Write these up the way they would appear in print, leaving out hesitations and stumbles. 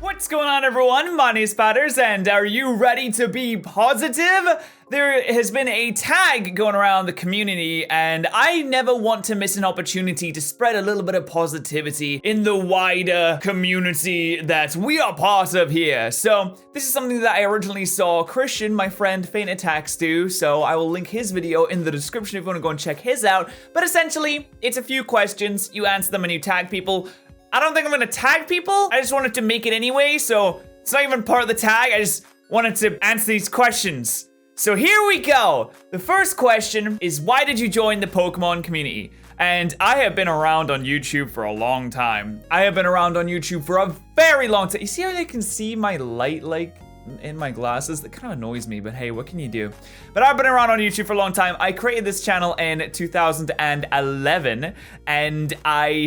What's going on, everyone? My name is Patters, and are you ready to be positive? There has been a tag going around the community, and I never want to miss an opportunity to spread a little bit of positivity in the wider community that we are part of here. So this is something that I originally saw Christian, my friend, Feint Attacks do, so I will link his video in the description if you want to go and check his out. But essentially, it's a few questions, you answer them and you tag people. I don't think I'm gonna tag people. I just wanted to make it anyway, so it's not even part of the tag. I just wanted to answer these questions. So here we go. The first question is, why did you join the Pokemon community? And I have been around on YouTube for a long time. I have been around on YouTube for a very long time. You see how they can see my light like in my glasses? That kind of annoys me, but hey, what can you do? But I've been around on YouTube for a long time. I created this channel in 2011, and I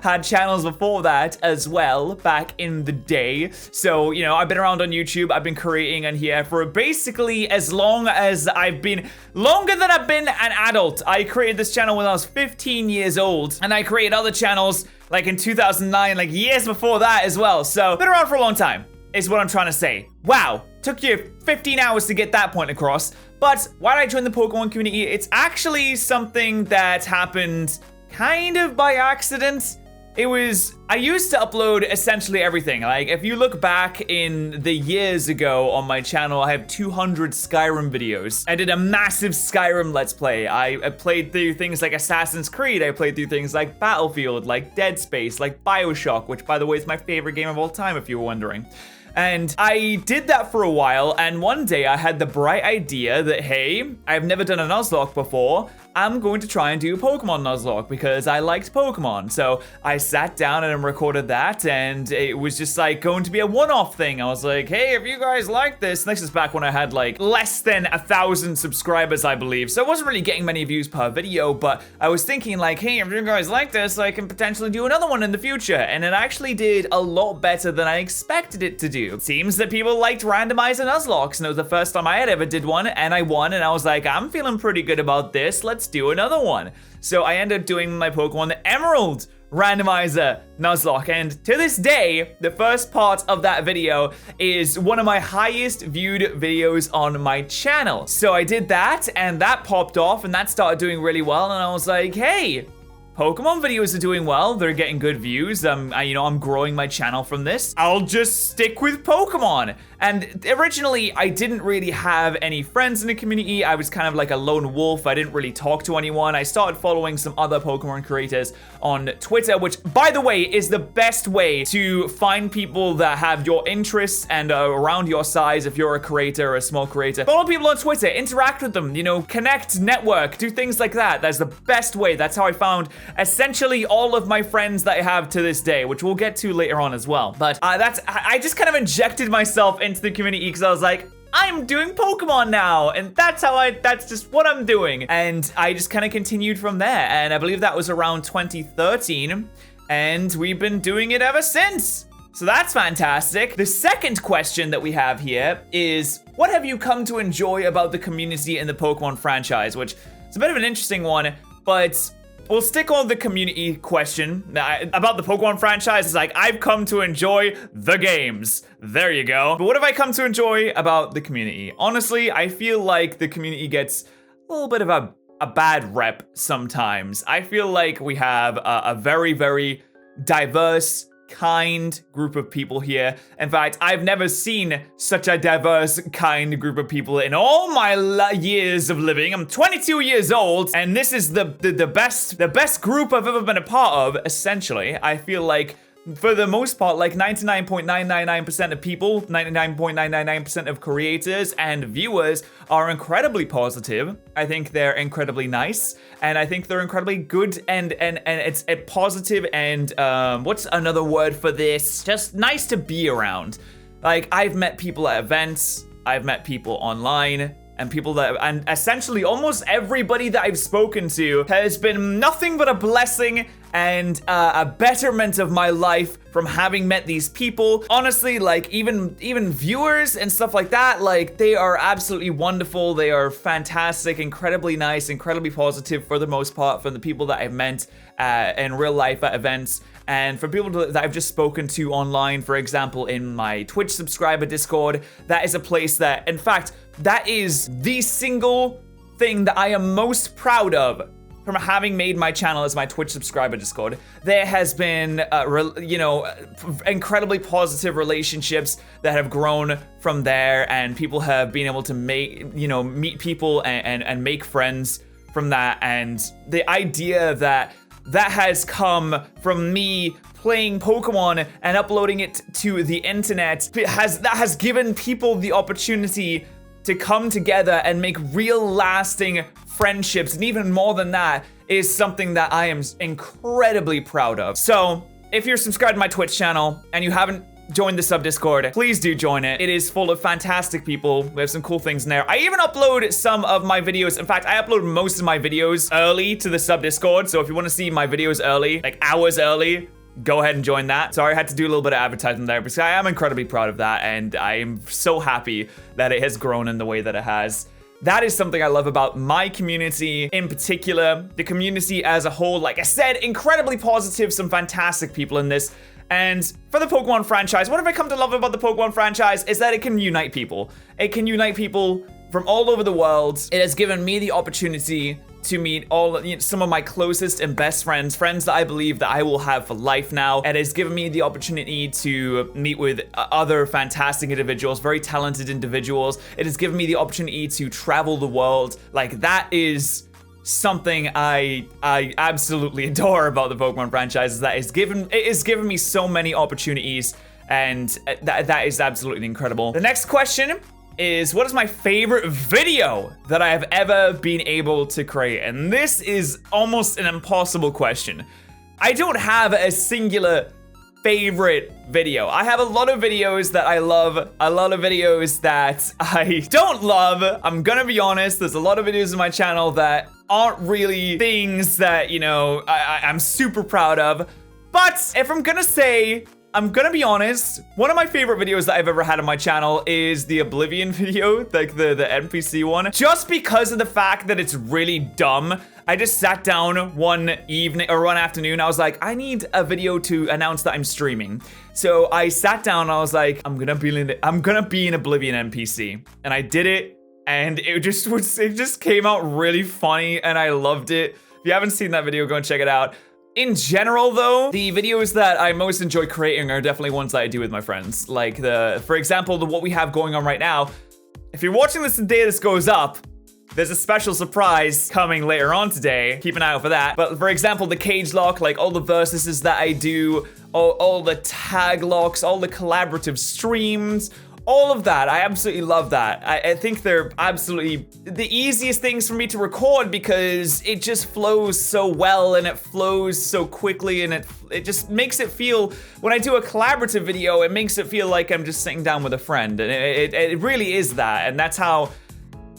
had channels before that as well, back in the day. So, you know, I've been around on YouTube. I've been creating on here for basically as long as longer than I've been an adult. I created this channel when I was 15 years old, and I created other channels like in 2009, like years before that as well. So, been around for a long time, is what I'm trying to say. Wow, took you 15 hours to get that point across. But why did I join the Pokemon community? It's actually something that happened kind of by accident. I used to upload essentially everything. Like, if you look back in the years ago on my channel, I have 200 Skyrim videos. I did a massive Skyrim Let's Play. I played through things like Assassin's Creed. I played through things like Battlefield, like Dead Space, like BioShock, which, by the way, is my favorite game of all time, if you were wondering. And I did that for a while, and one day I had the bright idea that, hey, I've never done a Nuzlocke before. I'm going to try and do a Pokemon Nuzlocke because I liked Pokemon. So I sat down and recorded that, and it was just like going to be a one-off thing. I was like, hey, if you guys like this, this is back when I had like less than 1,000 subscribers, I believe. So I wasn't really getting many views per video, but I was thinking like, hey, if you guys like this, I can potentially do another one in the future. And it actually did a lot better than I expected it to do. It seems that people liked randomizer Nuzlockes, and it was the first time I had ever did one, and I won, and I was like, I'm feeling pretty good about this. Let's do another one. So I ended up doing my Pokemon the Emerald randomizer Nuzlocke, and to this day, the first part of that video is one of my highest viewed videos on my channel. So I did that, and that popped off, and that started doing really well, and I was like, hey, Pokemon videos are doing well. They're getting good views. I'm growing my channel from this. I'll just stick with Pokemon. And originally, I didn't really have any friends in the community. I was kind of like a lone wolf. I didn't really talk to anyone. I started following some other Pokemon creators on Twitter, which, by the way, is the best way to find people that have your interests and are around your size if you're a creator or a small creator. Follow people on Twitter, interact with them, you know, connect, network, do things like that. That's the best way. That's how I found essentially all of my friends that I have to this day, which we'll get to later on as well. But I just kind of injected myself into the community because I was like, I'm doing Pokemon now, and that's just what I'm doing. And I just kind of continued from there, and I believe that was around 2013, and we've been doing it ever since. So that's fantastic. The second question that we have here is, what have you come to enjoy about the community and the Pokemon franchise? Which is a bit of an interesting one, but we'll stick on the community question. About the Pokemon franchise, it's like, I've come to enjoy the games. There you go. But what have I come to enjoy about the community? Honestly, I feel like the community gets a little bit of a bad rep sometimes. I feel like we have a very, very diverse, kind group of people here. In fact, I've never seen such a diverse, kind group of people in all my years of living. I'm 22 years old, and this is the best group I've ever been a part of, essentially. I feel like, for the most part, like 99.999% of people, 99.999% of creators and viewers are incredibly positive. I think they're incredibly nice, and I think they're incredibly good, and it's a positive and what's another word for this? Just nice to be around. Like, I've met people at events, I've met people online, and and essentially almost everybody that I've spoken to has been nothing but a blessing and a betterment of my life from having met these people. Honestly, like even viewers and stuff like that, like they are absolutely wonderful. They are fantastic, incredibly nice, incredibly positive for the most part from the people that I've met in real life at events. And for people that I've just spoken to online, for example, in my Twitch subscriber Discord, that is a place that, in fact, that is the single thing that I am most proud of from having made my channel as my Twitch subscriber Discord. There has been, incredibly positive relationships that have grown from there, and people have been able to meet people and make friends from that. And the idea that has come from me playing Pokemon and uploading it to the internet that has given people the opportunity to come together and make real lasting friendships, and even more than that is something that I am incredibly proud of. So if you're subscribed to my Twitch channel and you haven't joined the sub Discord, please do join it. It is full of fantastic people. We have some cool things in there. I even upload some of my videos. In fact, I upload most of my videos early to the sub Discord. So if you want to see my videos early, like hours early, go ahead and join that. Sorry, I had to do a little bit of advertisement there, because I am incredibly proud of that, and I am so happy that it has grown in the way that it has. That is something I love about my community in particular. The community as a whole, like I said, incredibly positive, some fantastic people in this. And for the Pokemon franchise, what have I come to love about the Pokemon franchise is that it can unite people. It can unite people from all over the world. It has given me the opportunity to meet some of my closest and best friends that I believe that I will have for life now. It has given me the opportunity to meet with other fantastic individuals, very talented individuals. It has given me the opportunity to travel the world. Like, that is something I absolutely adore about the Pokemon franchise, is that it has given me so many opportunities, and that is absolutely incredible. The next question is, what is my favorite video that I have ever been able to create? And this is almost an impossible question. I don't have a singular favorite video. I have a lot of videos that I love, a lot of videos that I don't love. I'm gonna be honest, there's a lot of videos on my channel that aren't really things that, I'm super proud of. But if I'm gonna say, I'm gonna be honest, one of my favorite videos that I've ever had on my channel is the Oblivion video, like the NPC one. Just because of the fact that it's really dumb. I just sat down one afternoon, I was like, I need a video to announce that I'm streaming. So I sat down and I was like, I'm gonna be an Oblivion NPC. And I did it, and it just came out really funny, and I loved it. If you haven't seen that video, go and check it out. In general, though, the videos that I most enjoy creating are definitely ones that I do with my friends. Like for example, what we have going on right now. If you're watching this the day this goes up, there's a special surprise coming later on today. Keep an eye out for that. But for example, the cage lock, like all the versuses that I do, all the tag locks, all the collaborative streams, all of that, I absolutely love that. I think they're absolutely the easiest things for me to record, because it just flows so well and it flows so quickly, and it just makes it feel, when I do a collaborative video, it makes it feel like I'm just sitting down with a friend, and it really is that, and that's how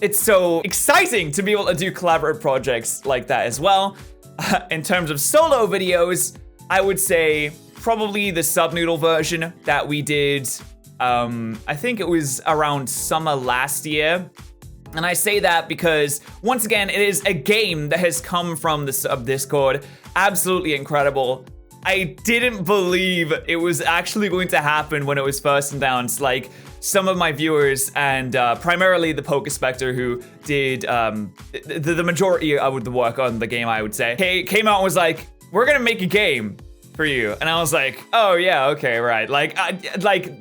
it's so exciting to be able to do collaborative projects like that as well. In terms of solo videos, I would say probably the Subnoodle version that we did. I think it was around summer last year. And I say that because, once again, it is a game that has come from the sub Discord. Absolutely incredible. I didn't believe it was actually going to happen when it was first announced. Like, some of my viewers, and primarily the Pokespector, who did the majority of the work on the game, I would say, came out and was like, we're gonna make a game for you. And I was like, oh yeah, okay, right. Like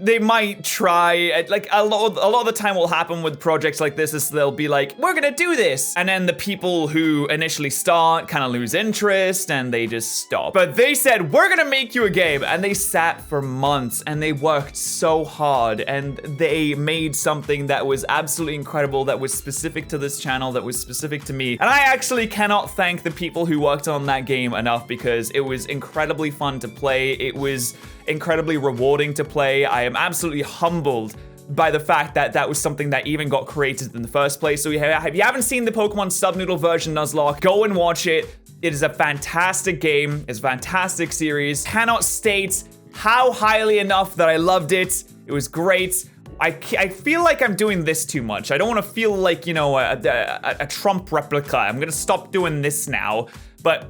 they might try, like a lot of the time what will happen with projects like this is they'll be like, we're gonna do this. And then the people who initially start kind of lose interest and they just stop. But they said, we're gonna make you a game. And they sat for months and they worked so hard and they made something that was absolutely incredible, that was specific to this channel, that was specific to me. And I actually cannot thank the people who worked on that game enough, because it was incredibly fun to play. It was incredibly rewarding to play. I am absolutely humbled by the fact that that was something that even got created in the first place. So if you haven't seen the Pokemon Subnoodle version Nuzlocke, go and watch it. It is a fantastic game. It's a fantastic series. Cannot state how highly enough that I loved it. It was great. I feel like I'm doing this too much. I don't want to feel like, you know, a Trump replica. I'm gonna stop doing this now. But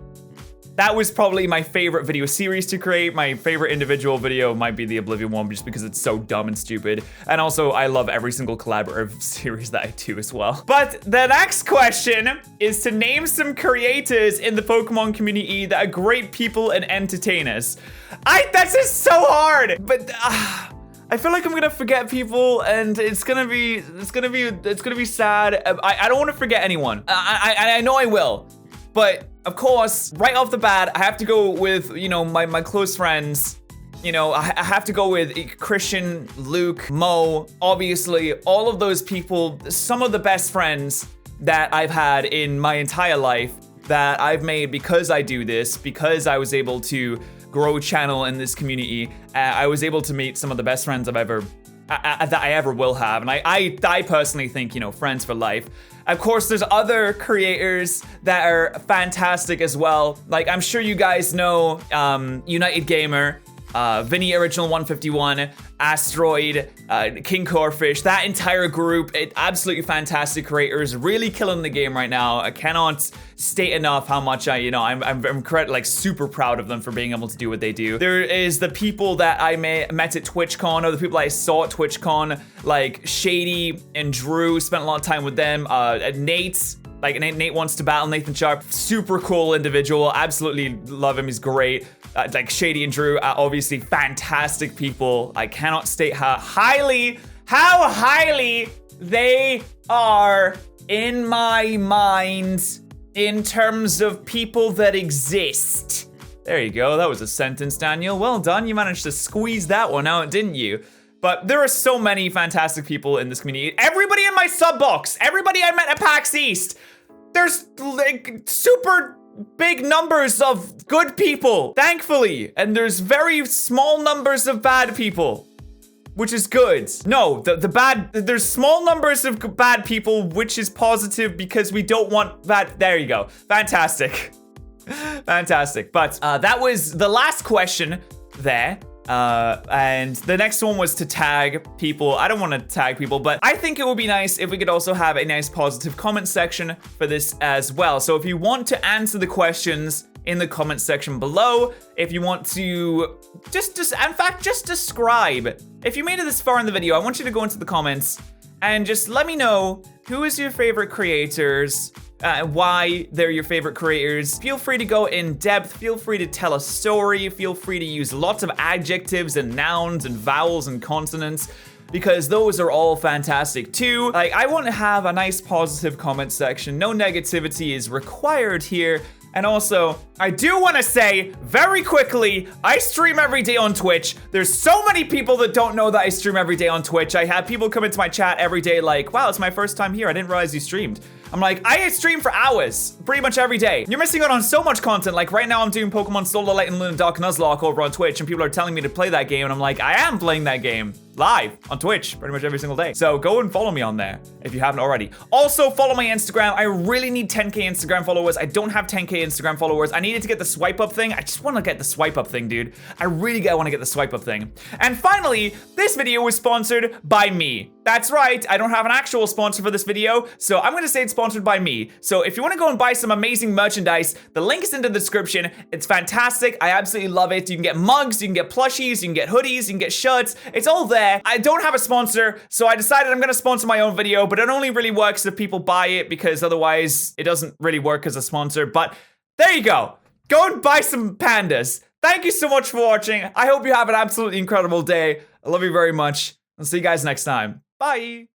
that was probably my favorite video series to create. My favorite individual video might be the Oblivion one, just because it's so dumb and stupid. And also, I love every single collaborative series that I do as well. But the next question is to name some creators in the Pokemon community that are great people and entertainers. That's just so hard, but I feel like I'm gonna forget people, and it's gonna be sad. I don't want to forget anyone. I know I will. But, of course, right off the bat, I have to go with, you know, my close friends. You know, I have to go with Christian, Luke, Mo, obviously, all of those people, some of the best friends that I've had in my entire life that I've made because I do this, because I was able to grow a channel in this community. I was able to meet some of the best friends that I ever will have. And I personally think, you know, friends for life. Of course, there's other creators that are fantastic as well. Like, I'm sure you guys know United Gamer, Vinny Original 151, Asteroid, King Corfish, that entire group, absolutely fantastic creators, really killing the game right now. I cannot state enough how much I'm like super proud of them for being able to do what they do. There is the people that I met at TwitchCon, or the people I saw at TwitchCon, like Shady and Drew, spent a lot of time with them. Nate wants to battle Nathan Sharp, super cool individual, absolutely love him, he's great. Like Shady and Drew are obviously fantastic people. I cannot state how highly they are in my mind in terms of people that exist. There you go, that was a sentence, Daniel. Well done, you managed to squeeze that one out, didn't you? But there are so many fantastic people in this community. Everybody in my sub box, everybody I met at PAX East, there's like super big numbers of good people, thankfully, and there's very small numbers of bad people, which is good. No, there's small numbers of bad people, which is positive because we don't want bad. There you go. Fantastic. Fantastic. But that was the last question there. And the next one was to tag people. I don't want to tag people, but I think it would be nice if we could also have a nice positive comment section for this as well. So if you want to answer the questions in the comment section below, if you want to just describe, if you made it this far in the video, I want you to go into the comments and just let me know who is your favorite creators, why they're your favorite creators. Feel free to go in depth, feel free to tell a story, feel free to use lots of adjectives and nouns and vowels and consonants, because those are all fantastic too. Like, I want to have a nice positive comment section. No negativity is required here. And also, I do want to say very quickly, I stream every day on Twitch. There's so many people that don't know that I stream every day on Twitch. I have people come into my chat every day like, wow, it's my first time here. I didn't realize you streamed. I'm like, I stream for hours, pretty much every day. You're missing out on so much content. Like right now I'm doing Pokemon Solar Light and Luna Dark Nuzlocke over on Twitch, and people are telling me to play that game, and I'm like, I am playing that game live on Twitch pretty much every single day. So go and follow me on there if you haven't already. Also follow my Instagram. I really need 10K Instagram followers. I don't have 10K Instagram followers. I needed to get the swipe up thing. I just want to get the swipe up thing, dude. I really want to get the swipe up thing. And finally, this video was sponsored by me. That's right, I don't have an actual sponsor for this video, so I'm gonna say it's sponsored by me. So if you wanna go and buy some amazing merchandise, the link is in the description. It's fantastic, I absolutely love it. You can get mugs, you can get plushies, you can get hoodies, you can get shirts. It's all there. I don't have a sponsor, so I decided I'm gonna sponsor my own video, but it only really works if people buy it, because otherwise it doesn't really work as a sponsor. But there you go. Go and buy some pandas. Thank you so much for watching. I hope you have an absolutely incredible day. I love you very much. I'll see you guys next time. Bye.